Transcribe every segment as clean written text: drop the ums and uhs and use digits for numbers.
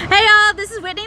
Hey y'all, this is Whitney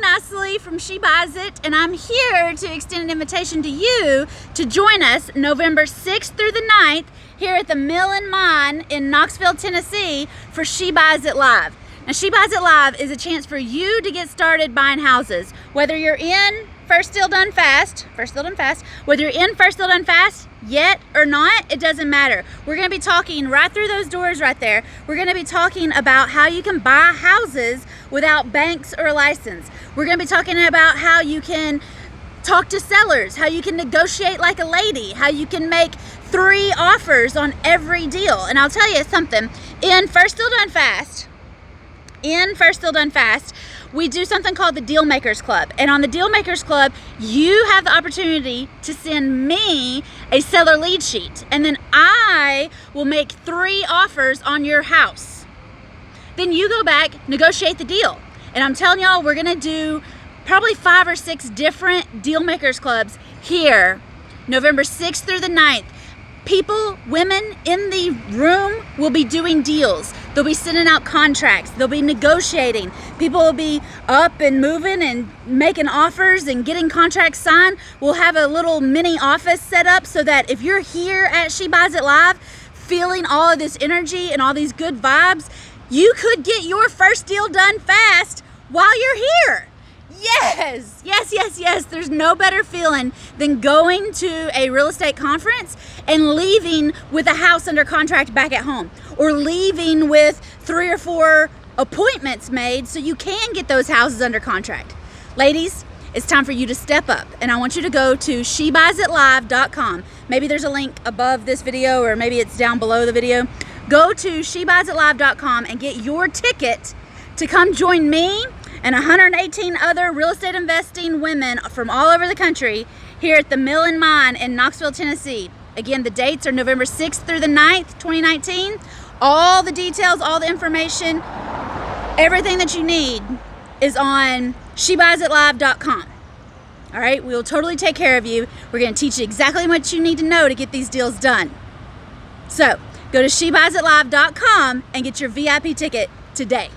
from She Buys It, and I'm here to extend an invitation to you to join us November 6th through the 9th here at the Mill and Mine in Knoxville, Tennessee for She Buys It Live. Now, She Buys It Live is a chance for you to get started buying houses. Whether you're in First Deal Done Fast, whether you're in First Deal Done Fast yet or not, it doesn't matter. We're going to be talking right through those doors right there. We're going to be talking about how you can buy houses without banks or a license. We're going to be talking about how you can talk to sellers, how you can negotiate like a lady, how you can make 3 offers on every deal. And I'll tell you something, in First Deal Done Fast, we do something called the Deal Makers Club. And on the Deal Makers Club, you have the opportunity to send me a seller lead sheet. And then I will make 3 offers on your house. Then you go back, negotiate the deal. And I'm telling y'all, we're gonna do probably 5 or 6 different Deal Makers Clubs here, November 6th through the 9th. People, women in the room will be doing deals. They'll be sending out contracts. They'll be negotiating. People will be up and moving and making offers and getting contracts signed. We'll have a little mini office set up so that if you're here at She Buys It Live, feeling all of this energy and all these good vibes, you could get your first deal done fast while you're here. Yes. There's no better feeling than going to a real estate conference and leaving with a house under contract back at home, or leaving with 3 or 4 appointments made so you can get those houses under contract. Ladies, it's time for you to step up, and I want you to go to SheBuysItLive.com. Maybe there's a link above this video, or maybe it's down below the video. Go to SheBuysItLive.com and get your ticket to come join me and 118 other real estate investing women from all over the country here at the Mill and Mine in Knoxville, Tennessee. Again, the dates are November 6th through the 9th, 2019. All the details, all the information, everything that you need is on SheBuysItLive.com. All right, we will totally take care of you. We're going to teach you exactly what you need to know to get these deals done. So go to SheBuysItLive.com and get your VIP ticket today.